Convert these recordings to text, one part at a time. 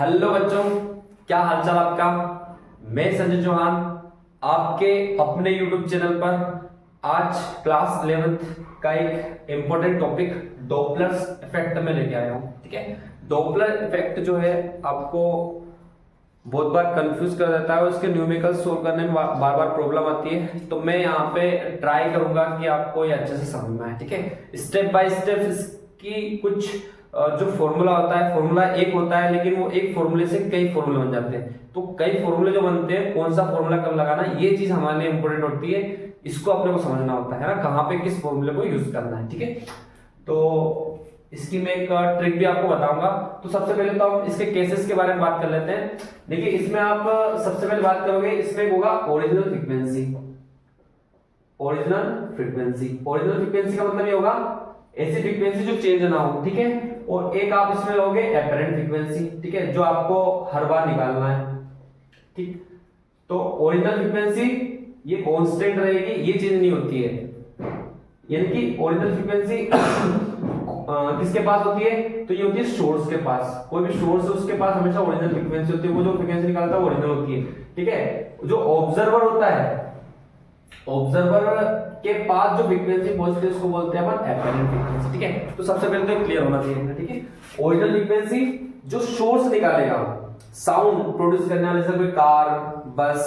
Hello बच्चों, क्या हालचाल आपका। मैं संजय चौहान आपके अपने YouTube चैनल पर आज क्लास 11th का एक इम्पोर्टेंट टॉपिक डॉपलर्स इफेक्ट में लेके आया हूँ। ठीक है, डॉपलर इफेक्ट जो है आपको बहुत बार कंफ्यूज कर देता है और इसके न्यूमेरिकल सोल्व करने में बार बार प्रॉब्लम आती है। तो मैं यहाँ पे ट्राई करूंगा कि आपको ये अच्छे से समझ में आए। ठीक है, स्टेप बाय स्टेप इसकी कुछ जो फॉर्मूला होता है, फॉर्मूला एक होता है लेकिन वो एक फॉर्मूले से कई फॉर्मूले बन जाते हैं। तो कई फॉर्मूले जो बनते हैं, कौन सा फॉर्मूला कब लगाना, ये चीज हमारे लिए इंपॉर्टेंट होती है। इसको अपने को समझना होता है ना, कहाँ पे किस फॉर्मूले को यूज करना है। ठीक है, तो इसकी मैं एक ट्रिक भी आपको बताऊंगा। तो सबसे पहले तो हम इसके केसेस के बारे में बात कर लेते हैं। देखिए, इसमें आप सबसे पहले बात करोगे, इसमें होगा original frequency. Original frequency, original frequency का मतलब ये होगा ऐसी फ्रीक्वेंसी जो चेंज ना हो। ठीक है, और एक आप इसमें लोगे एपरेंट फ्रीक्वेंसी। ठीक है, जो आपको हर बार निकालना है। ठीक, तो ओरिजिनल फ्रीक्वेंसी ये कांस्टेंट रहेगी, ये चेंज नहीं होती है। यानी कि ओरिजिनल फ्रीक्वेंसी किसके पास होती है, तो ये होती है सोर्स के पास। कोई भी सोर्स है उसके पास हमेशा ओरिजिनल फ्रीक्वेंसी होती है, वो जो फ्रीक्वेंसी निकालता है वो ओरिजिनल होती है। ठीक है, जो ऑब्जर्वर होता है, ऑब्जर्वर के पास जो फ्रीक्वेंसी पहुंचती है उसको बोलते हैं अपन एपरेंट फ्रीक्वेंसी। ठीक है, तो सबसे पहले तो क्लियर होना चाहिए। ठीक है, ओरिजिनल फ्रीक्वेंसी जो सोर्स निकालेगा, साउंड प्रोड्यूस करने वाले, जैसे कोई कार, बस,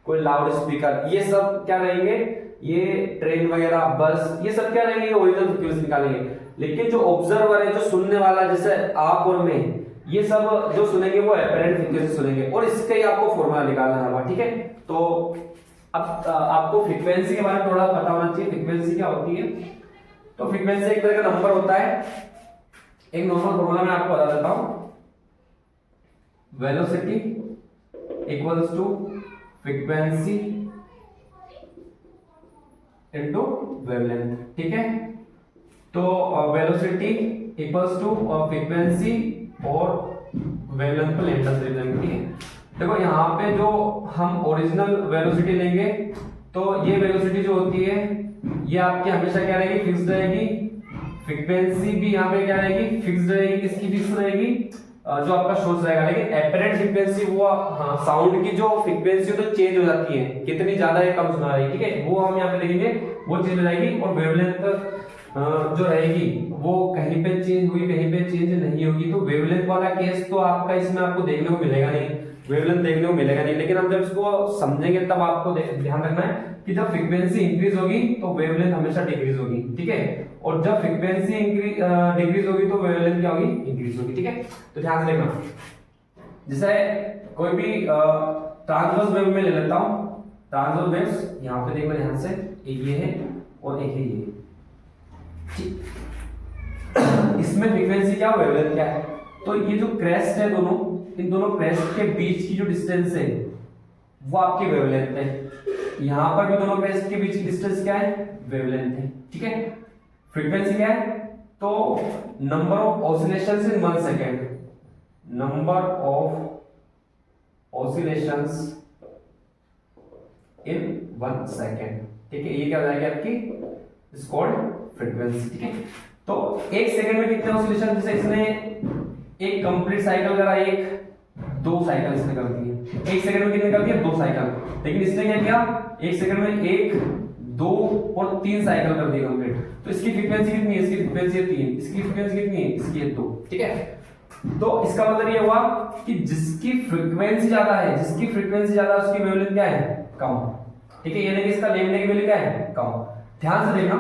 कोई लाउड स्पीकर, ये सब क्या रहेंगे, ये ट्रेन वगैरह, बस, ये सब क्या रहेंगे, ओरिजिनल फ्रीक्वेंसी निकालेंगे। लेकिन जो ऑब्जर्वर है, जो सुनने वाला, जैसे आप और मैं, ये सब जो सुनेंगे वो एपरेंट फ्रीक्वेंसी सुनेंगे, और इसका ही आपको फॉर्मूला निकालना है। ठीक है, तो अब आपको फ्रीक्वेंसी के बारे में थोड़ा पता होना चाहिए। फ्रीक्वेंसी क्या होती है, तो फ्रीक्वेंसी एक तरह का नंबर होता है। एक नॉर्मल फॉर्मूला मैं आपको बता देता हूं, velocity equals to frequency into wavelength. ठीक है, तो वेलोसिटी इक्वल्स टू फ्रीक्वेंसी और वेवलेंथ को लैम्डा से रिप्रेजेंट किए। देखो यहाँ पे जो हम ओरिजिनल वेलोसिटी लेंगे, तो ये वेलोसिटी जो होती है ये आपकी हमेशा क्या रहेगी, फिक्स रहेगी। फ्रीक्वेंसी भी यहाँ पे क्या रहेगी, फिक्स रहेगी। किसकी फिक्स रहेगी, जो आपका सोर्स रहेगा। लेकिन एपरेंट फ्रीक्वेंसी वो, हाँ, साउंड की जो फ्रीक्वेंसी तो चेंज हो जाती है, कितनी ज्यादा है कम सुना रही है। ठीक है, वो हम यहाँ पे देखेंगे, वो चेंज हो जाएगी। और वेवलेंथ जो रहेगी वो कहीं पे चेंज हुई, कहीं पे चेंज नहीं होगी। तो वेवलेंथ वाला केस तो आपका इसमें आपको देखने को मिलेगा नहीं, वेवलेंथ देखने को मिलेगा नहीं। लेकिन हम जब इसको समझेंगे तब आपको ध्यान रखना है कि जब फ्रीक्वेंसी इंक्रीज होगी तो वेवलेंथ हमेशा डिक्रीज होगी। ठीक है, और जब फ्रीक्वेंसी डिक्रीज होगी तो वेवलेंथ क्या होगी, इंक्रीज होगी। ठीक है, तो ध्यान से देखना। जैसे कोई भी ट्रांसवर्स वेव में ले लेता हूं, ट्रांसवर्स वेव्स यहाँ पे देखो, ध्यान से, एक ये है और एक है ये। इसमें फ्रीक्वेंसी क्या, वेवलेंथ क्या है। तो ये जो क्रेस्ट है, दोनों, इन दोनों क्रेस्ट के बीच की जो डिस्टेंस है वो आपकी वेवलेंथ है। यहां पर भी दोनों क्रेस्ट के बीच की डिस्टेंस क्या है, वेवलेंथ है। ठीक है, फ्रीक्वेंसी क्या है, तो number of oscillations in 1 second, number of oscillations in 1 second. ठीक है, ये क्या हो जाएगी आपकी, इज कॉल्ड फ्रीक्वेंसी। ठीक है, तो 1 सेकंड में कितने ऑसिलेशन, जैसे इसने एक कंप्लीट साइकिल करा, एक 2 साइकिल इसने कर दिए। 1 सेकंड में कितने कर दिए, 2 साइकिल। लेकिन इसने क्या किया, 1 सेकंड में 1, 2 और 3 साइकिल कर दी कंप्लीट। तो इसकी फ्रीक्वेंसी कितनी है, इसकी फ्रीक्वेंसी है 3, इसकी फ्रीक्वेंसी कितनी है, इसकी है 2। ठीक है, तो इसका मतलब ये हुआ कि जिसकी फ्रीक्वेंसी ज्यादा है, जिसकी फ्रीक्वेंसी ज्यादा है उसकी वेवलेंथ क्या है, कम। ठीक है, यानी कि इसका लैम्डा की वैल्यू क्या है, कम। ध्यान से देखना,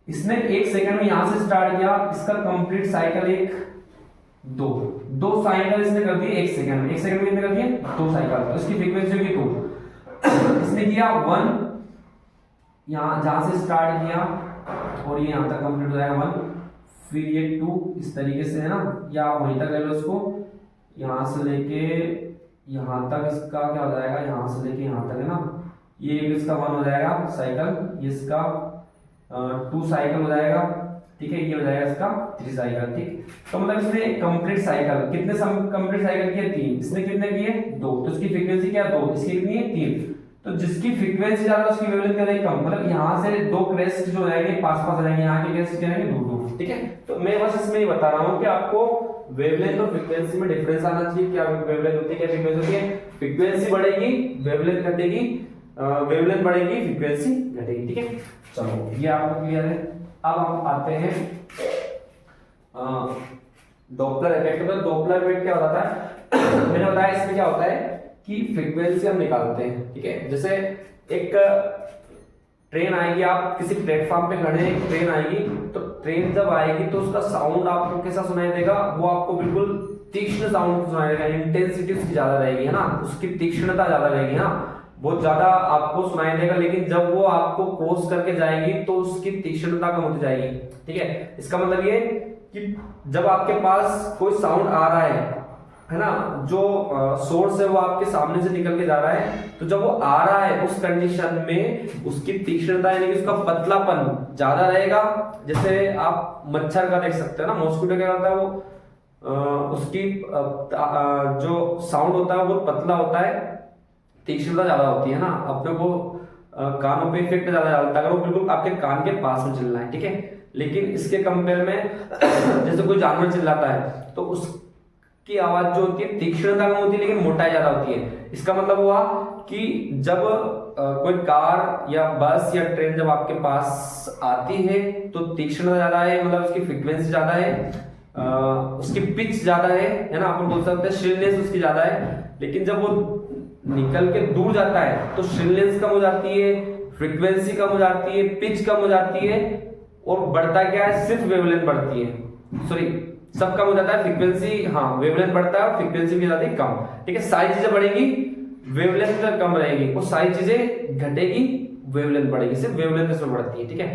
इसने 1 सेकंड में यहां से स्टार्ट किया, इसका कंप्लीट साइकिल 1, 2 साइकिल इसने कर दिए 1 सेकंड में। 1 सेकंड में कितने कर दिए, 2 साइकिल। तो इसकी फ्रीक्वेंसी होगी 2। इसने किया 1, यहां जहां से स्टार्ट किया और ये यहां तक कंप्लीट हो जाएगा 1, फिर ये 2, इस तरीके से है ना, या वहीं तक ले लो इसको, यहां से लेके यहां तक इसका क्या हो जाएगा, यहां से लेके यहां तक है ना, ये इसका 1 हो जाएगा साइकिल, ये इसका 2 साइकिल हो जाएगा। ठीक है, ये हो जाएगा इसका 3 साइकिल। ठीक, तो मतलब इसने कंप्लीट साइकिल कितने कंप्लीट साइकिल किए, 3। इसने कितने किए, 2। तो इसकी फ्रीक्वेंसी क्या, 2। इसकी कितनी है, 3। तो जिसकी फ्रीक्वेंसी ज्यादा उसकी वेवलेंथ क्या रहेगी, कम। मतलब यहां से 2 क्रेस्ट जो रहेंगे पास पास रहेंगे, यहाँ के क्रेस्ट क्या रहेंगे, दूर दूर। ठीक है, तो मैं बस इसमें ही बता रहा हूँ कि आपको वेवलेंथ और फ्रीक्वेंसी में डिफरेंस आना चाहिए। क्या वेवलेंथ होती है, क्या फ्रीक्वेंसी होती है? फ्रीक्वेंसी बढ़ेगी, वेवलेंथ घटेगी, वेवलेंथ बढ़ेगी, फ्रीक्वेंसी घटेगी। ठीक है, चलो ये आपको क्लियर है। अब हम आते हैं डॉपलर इफेक्ट पर। डॉपलर इफेक्ट क्या होता है? मैंने बताया इसमें क्या होता है कि फ्रीक्वेंसी हम निकालते हैं। ठीक है, जैसे एक ट्रेन आएगी, आप किसी प्लेटफॉर्म पे खड़े हैं, एक ट्रेन आएगी, तो ट्रेन जब आएगी तो उसका साउंड आपको कैसा सुनाई देगा? वो आपको बिल्कुल तीक्ष्ण साउंड सुनाई देगा, इंटेंसिटी उसकी ज्यादा रहेगी, है ना, उसकी तीक्ष्णता ज्यादा रहेगी, है ना, बहुत ज्यादा आपको सुनाई देगा। लेकिन जब वो आपको क्रॉस करके जाएगी तो उसकी तीक्ष्णता कम होती जाएगी। ठीक है, इसका मतलब ये कि जब आपके पास कोई साउंड आ रहा है ना, जो सोर्स है वो आपके सामने से निकल के जा रहा है, तो जब वो आ रहा है उस कंडीशन में उसकी तीक्ष्णता यानी कि उसका पतलापन ज्यादा रहेगा। जैसे आप मच्छर का देख सकते हैं ना, मॉस्किटो क्या करता है, वो उसकी जो साउंड होता है वो पतला होता है, तीक्ष्णता ज्यादा होती है ना, अपने को कानों पे इफेक्ट ज्यादा डालता है अगर वो बिल्कुल आपके कान के पास में चिल्लाए। ठीक है, लेकिन इसके कंपेयर में जैसे कोई जानवर चिल्लाता है तो उसकी आवाज जो होती है तीक्ष्णता कम होती है लेकिन मोटाई ज्यादा होती है। इसका मतलब हुआ कि जब कोई कार या बस या ट्रेन जब आपके पास आती है तो तीक्ष्णता ज्यादा है, मतलब उसकी फ्रीक्वेंसी ज्यादा है, उसकी पिच ज्यादा है ना, अपन बोल सकते हैं श्रिलनेस उसकी ज्यादा है। लेकिन जब वो निकल के दूर जाता है तो श्रिलनेस कम हो जाती है, फ्रीक्वेंसी कम हो जाती है, पिच कम हो जाती है, और बढ़ता क्या है? सिर्फ वेवलेंथ बढ़ती है, सॉरी सब कम हो जाता है, फ्रीक्वेंसी, हाँ वेवलेंथ बढ़ता है, फ्रीक्वेंसी भी जाती है कम। ठीक है, सारी चीजें बढ़ेगी, वेवलेंथ कम रहेगी, और सारी चीजें घटेगी, वेवलेंथ बढ़ेगी, सिर्फ वेवलेंथ इसमें बढ़ती है। ठीक है,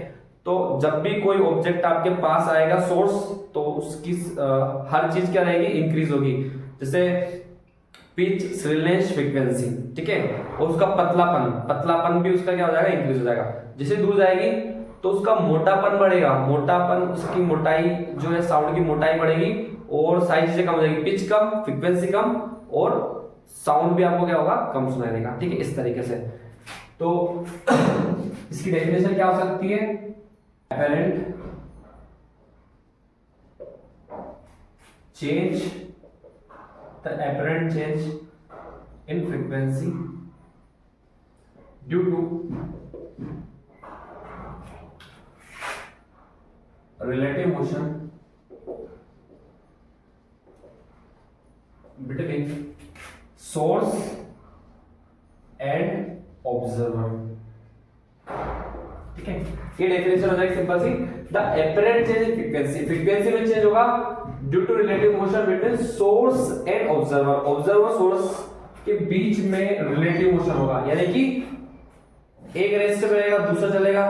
तो जब भी कोई ऑब्जेक्ट आपके पास आएगा सोर्स, तो उसकी हर चीज क्या रहेगी? इंक्रीज होगी। जैसे पिच, श्रिलनेस, फ्रीक्वेंसी। ठीक है, और उसका पतलापन भी उसका क्या हो जाएगा? इंक्रीज हो जाएगा। जैसे दूर जाएगी तो उसका मोटापन बढ़ेगा, मोटापन उसकी मोटाई जो है साउंड की मोटाई बढ़ेगी, और सारी चीजें कम हो जाएगी, पिच कम, फ्रीक्वेंसी कम, और साउंड भी आपको क्या होगा? कम सुनाई देगा। ठीक है, इस तरीके से। तो इसकी डेफिनेशन क्या हो सकती है? Apparent change, the apparent change in frequency due to relative motion between source and observer। ठीक है, ये डेफिनेशन हो जाएगी सिंपल सी। The apparent change in frequency, frequency में चेंज होगा due to relative motion between source and observer. Observer source के बीच में रिलेटिव मोशन होगा, यानी कि एक रेस्ट पे रहेगा, दूसरा चलेगा,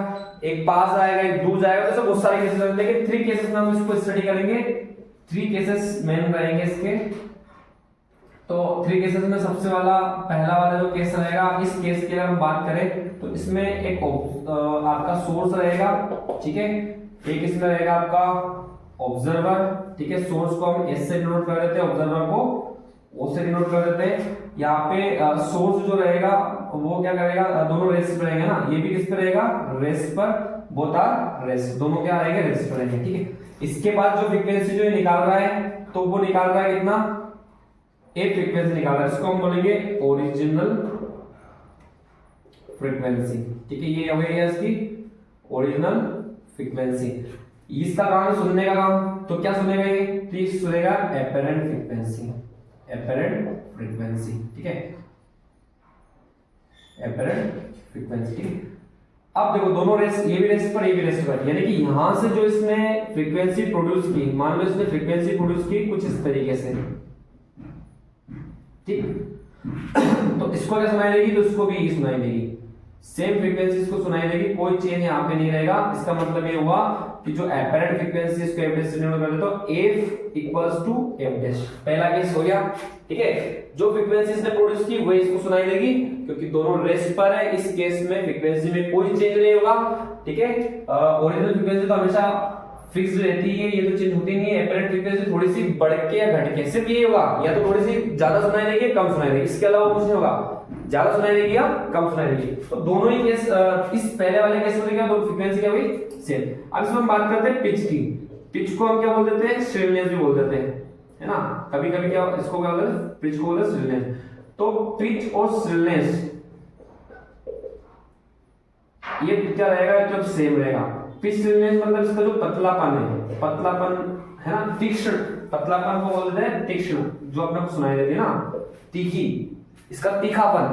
एक पास आएगा, एक दूर जाएगा, तो बहुत सारे केसेस हैं, लेकिन 3 केसेस में हम इसको स्टडी करेंगे। 3 केसेस मेन रहेंगे इसके। तो 3 केसेस में सबसे पहला वाला जो केस रहेगा, इस केस की अगर हम बात करें तो इसमें एक आपका सोर्स रहेगा। ठीक है, एक इसमें रहेगा आपका ऑब्जर्वर। ठीक है, सोर्स को हम एस से डिनोट कर देते हैं, ऑब्जर्वर को ओ से डिनोट कर देते हैं। यहाँ पे सोर्स जो रहेगा वो क्या करेगा? दोनों रेस्ट पर रहेंगे ना, ये भी किस पे रहेगा? रेस्ट पर, बोथ आर रेस्ट, दोनों क्या रहेंगे? रेस्ट पर रहेंगे। ठीक है, इसके बाद जो फ्रीक्वेंसी जो निकाल रहा है तो वो निकाल रहा है कितना? ए फ्रीक्वेंसी निकाल रहा है, इसको हम बोलेंगे ओरिजिनल फ्रीक्वेंसी। ठीक है, ये हो गई है इसकी ओरिजिनल फ्रीक्वेंसी। इसका काम है सुनने का काम, तो क्या सुनेगा ये? तो ये सुनेगा एपरेंट फ्रीक्वेंसी, एपरेंट फ्रीक्वेंसी। ठीक है, एपरेंट फ्रीक्वेंसी। ठीक है, अब देखो दोनों रेस्ट, ये भी रेस्ट पर, ये भी रेस्ट पर, यानी कि यहां से जो इसने फ्रीक्वेंसी प्रोड्यूस की, मान लो इसने फ्रीक्वेंसी प्रोड्यूस की कुछ इस तरीके से, ठीक, तो इसको क्या सुनाई देगी? तो इसको भी सुनाई देगी, सेम फ्रीक्वेंसी इसको सुनाई देगी, कोई चेंज यहाँ पे नहीं रहेगा। इसका मतलब ये हुआ कि जो एपरेंट फ्रीक्वेंसी इसको एफ डैश से डिनोट कर देते हो, F equals to F dash. पहला केस हो गया। ठीक है, जो फ्रीक्वेंसी इसने प्रोड्यूस की वही इसको सुनाई देगी, क्योंकि दोनों रेस्ट पर है। इस केस में फ्रीक्वेंसी में कोई चेंज नहीं होगा। ठीक है, ओरिजिनल फ्रीक्वेंसी तो हमेशा फिक्स रहती है, ये तो चेंज होती नहीं है। एपरेंट फ्रीक्वेंसी थोड़ी सी बढ़ के या घट के, सिर्फ ये होगा, या तो थोड़ी सी ज्यादा सुनाई देगी, कम सुनाई देगी, इसके अलावा कुछ नहीं होगा, ज्यादा सुनाई देगी या कम सुनाई देगी। तो दोनों ही केस, इस पहले वाले केस में क्या, तो फ्रीक्वेंसी क्या हुई? सेम। अब इसमें हम बात करते हैं पिच की। पिच को हम क्या बोल देते हैं? श्रिलनेस भी बोल देते हैं। है ना। कभी कभी क्या इसको क्या बोलते हैं, पिच को बोलते हैं स्टिलनेस। तो पिच और स्टिलनेस ये क्या रहेगा, तो सेम रहेगा। पिच स्टिलनेस मतलब इसका जो पतलापन है, पतलापन है ना, तीक्ष्ण, पतलापन को बोलते हैं तीक्ष्ण, जो अपने को सुनाई देती है ना तीखी, इसका तीखापन,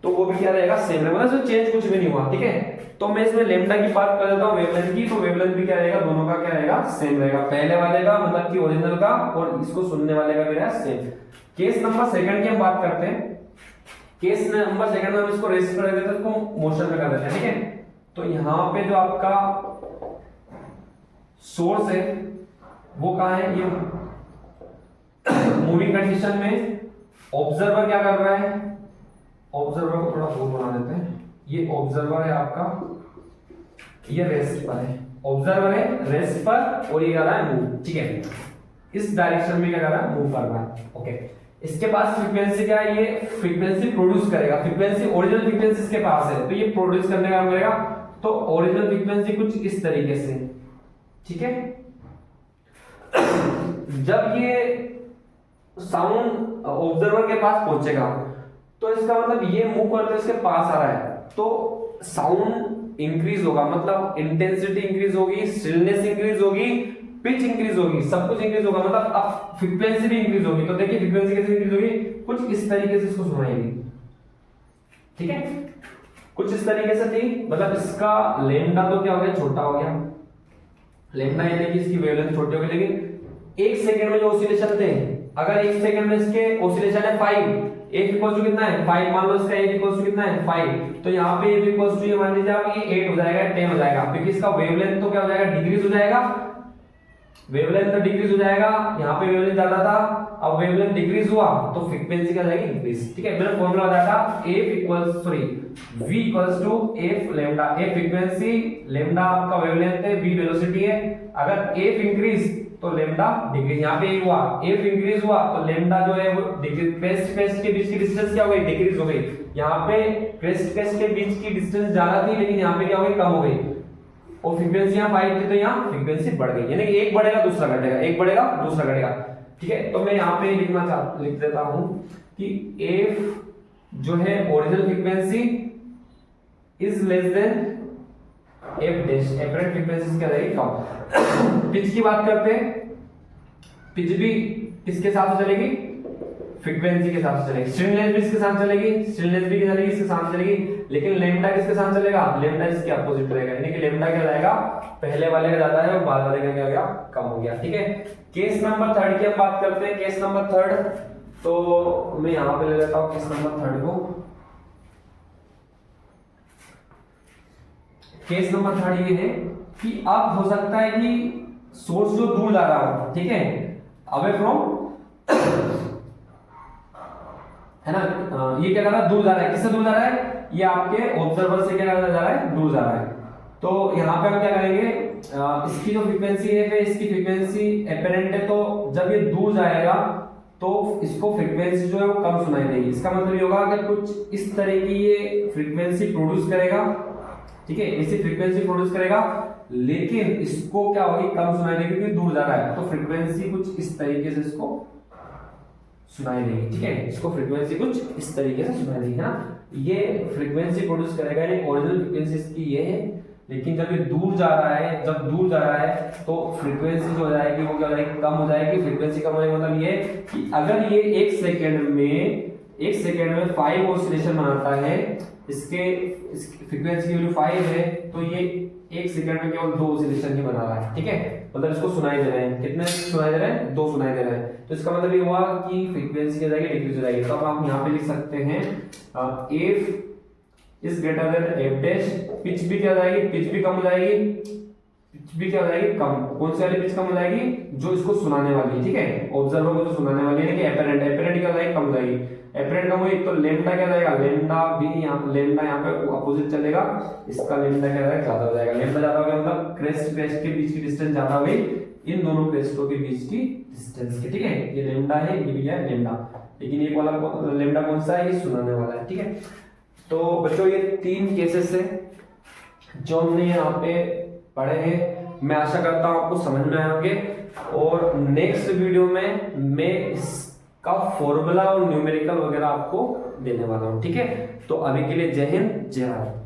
तो वो भी क्या रहेगा, सेम रहेगा, मतलब चेंज कुछ भी नहीं हुआ। ठीक है, तो मैं इसमें लेमडा की बात कर देता हूँ वेवलेंथ की, तो वेवलेंथ भी क्या रहेगा, दोनों का क्या रहेगा, सेम रहेगा। पहले वाले का मतलब कि ओरिजिनल का और इसको सुनने वाले का भी रहेगा सेम। केस नंबर सेकंड की हम बात करते हैं। केस नंबर सेकंड में हम इसको रेस्ट कर देते हैं, इसको मोशन में कर देते हैं। ठीक है, तो यहाँ पे जो आपका सोर्स है वो कहाँ है, ये मूविंग कंडीशन में ऑब्जर्वर क्या कर रहा है, ऑब्जर्वर को थोड़ा दूर बना देते हैं, ये ऑब्जर्वर है आपका, ये रेस्ट पर है, ऑब्जर्वर है रेस्ट पर और ये कर रहा है मूव। ठीक है, इस डायरेक्शन में क्या कर रहा है, मूव कर रहा है। ओके, इसके पास फ्रीक्वेंसी क्या है, ये फ्रीक्वेंसी प्रोड्यूस करेगा, फ्रीक्वेंसी ओरिजिनल फ्रीक्वेंसी इसके पास है, तो ये प्रोड्यूस करने का मिलेगा। तो ओरिजिनल फ्रीक्वेंसी कुछ इस तरीके से, ठीक है। जब ये साउंड ऑब्जर्वर के पास पहुंचेगा तो इसका मतलब ये मूव करते इसके पास आ रहा है, तो साउंड इंक्रीज होगा, मतलब इंटेंसिटी इंक्रीज होगी, स्टिलनेस इंक्रीज होगी, पिच इंक्रीज होगी, सब कुछ इंक्रीज होगा, मतलब अब फ्रीक्वेंसी भी इंक्रीज होगी। तो देखिए फ्रीक्वेंसी कैसे इंक्रीज होगी, कुछ इस तरीके से इसको सुनाएगी। ठीक है, कुछ इस तरीके से थी, मतलब इसका लेमडा तो क्या हो गया, छोटा हो गया, लेमडा यानी कि इसकी वेवलेंथ छोटी हो गई। लेकिन एक सेकंड में जो ऑसिलेशन थे, अगर एक सेकंड में इसके ऑसिलेशन है 5, एक इक्वल टू कितना है 5, मान लो इसका एक इक्वल टू कितना है 5, तो यहाँ पे एक इक्वल टू ये मान लीजिए आप ये 8 हो जाएगा, 10 हो जाएगा, क्योंकि इसका वेवलेंथ तो क्या हो जाएगा, डिक्रीज हो जाएगा, वेवलेंथ तो डिक्रीज हो जाएगा, यहाँ पे वेवलेंथ ज्यादा था, अब वेवलेंथ डिक्रीज हुआ तो फ्रीक्वेंसी क्या जाएगी, इंक्रीज। ठीक है, मेरा फार्मूला बताया था v equals to f lambda, f frequency, lambda आपका वेवलेंथ है, v वेलोसिटी है, अगर f इंक्रीज तो लैम्डा डिक्रीज, यहाँ पे हुआ f इंक्रीज हुआ तो लैम्डा जो है वो डिक्रीज, क्रेस्ट क्रेस्ट के बीच की डिस्टेंस क्या हो गई, डिक्रीज हो गई। यहाँ पे क्रेस्ट क्रेस्ट के बीच की डिस्टेंस ज्यादा थी, लेकिन यहाँ पे क्या हो गई, कम हो गई, और फ्रीक्वेंसी यहाँ 5 थी तो यहाँ फ्रीक्वेंसी बढ़ गई, यानी कि एक बढ़ेगा दूसरा घटेगा, एक बढ़ेगा दूसरा घटेगा। ठीक है, तो मैं यहाँ पे लिख देता हूं कि f जो है original frequency is less than f dash, apparent frequency क्या रहेगी, कम। पिच की बात करते हैं, पिच भी किसके साथ चलेगी, फ्रीक्वेंसी के साथ चलेगी, स्टिलनेस भी इसके साथ चलेगी, स्टिलनेस भी चलेगी इसके साथ चलेगी, लेकिन लैम्डा किसके साथ चलेगा, लैम्डा इसके अपोजिट रहेगा, यानी कि लैम्डा क्या जाएगा, पहले वाले का ज्यादा है और बाद वाले का क्या हो गया, कम हो गया। ठीक है, केस नंबर 3 की हम बात करते हैं। केस नंबर 3, तो मैं यहां पे ले लेता हूं केस नंबर 3 को। केस नंबर 3 ये है कि अब हो सकता है कि सोर्स जो दूर जा रहा हो, ठीक है, अवे फ्रॉम, है ना, ये क्या कर रहा है, दूर जा रहा है, किससे दूर जा रहा है, ये आपके ऑब्जर्वर से क्या जा रहा है, दूर जा रहा है। तो यहाँ पे हम क्या करेंगे, इसकी जो फ्रीक्वेंसी है, इसकी फ्रीक्वेंसी एपरेंट है, तो जब ये दूर जाएगा तो इसको फ्रीक्वेंसी जो है वो कम सुनाई देगी। इसका मतलब ये होगा कि कुछ इस तरह की ये फ्रीक्वेंसी प्रोड्यूस करेगा, ठीक है, इसी फ्रीक्वेंसी प्रोड्यूस करेगा, लेकिन इसको क्या होगी, कम सुनाई देगी क्योंकि दूर जा रहा है, तो फ्रीक्वेंसी कुछ इस तरीके से इसको सुनाई देगी। ठीक है, इसको फ्रीक्वेंसी कुछ इस तरीके से सुनाई देगी, है ना, ये फ्रीक्वेंसी प्रोड्यूस करेगा, यानी ओरिजिनल फ्रीक्वेंसी इसकी ये है, लेकिन जब ये दूर जा रहा है, जब दूर जा रहा है तो फ्रीक्वेंसी जो हो जाएगी वो क्या हो जाएगी, कम हो जाएगी। फ्रीक्वेंसी कम होने का मतलब ये कि अगर ये एक सेकेंड में 5 ऑसिलेशन बनाता है, इसके फ्रीक्वेंसी की वैल्यू 5 है, तो ये एक सेकंड में केवल 2 ऑसिलेशन ही बना रहा है। ठीक है, मतलब इसको सुनाई दे रहे हैं, कितने सुनाई दे रहे हैं, 2 सुनाई दे रहे हैं, तो इसका मतलब ये हुआ कि फ्रीक्वेंसी क्या जाएगी, डिक्रीज हो जाएगी। तो अब आप यहाँ पे लिख सकते हैं f is greater than f dash, pitch भी क्या हो जाएगी, पिच भी कम हो जाएगी, पिच भी क्या हो जाएगी, कम, कौन सी वाली पिच कम हो जाएगी, जो इसको सुनाने वाली है, ठीक है, ऑब्जर्वर को जो सुनाने वाली है, कि एपरेंट क्या हो जाएगी, कम हो जाएगी, एपरेंट कम हुई तो लेम्डा क्या जाएगा, लेम्डा भी लेम्डा यहाँ पे अपोजिट चलेगा, इसका लेम्डा क्या जाएगा, ज्यादा हो जाएगा। लेम्डा ज्यादा हो गया मतलब क्रेस्ट के बीच की डिस्टेंस ज्यादा हो गई, इन दोनों क्रेस्टों के बीच की डिस्टेंस की। ठीक है, ये लेम्डा है, ये भी है लेम्डा, लेकिन ये वाला लेम्डा कौन सा है, ये सुनाने वाला है। ठीक है, तो बच्चों ये 3 केसेस है जो हमने यहाँ पे पढ़े हैं, मैं आशा करता हूँ आपको समझ में आए होंगे। और नेक्स्ट वीडियो में मैं इसका फॉर्मूला और न्यूमेरिकल वगैरह आपको देने वाला हूं। ठीक है, तो अभी के लिए जय हिंद जय भारत।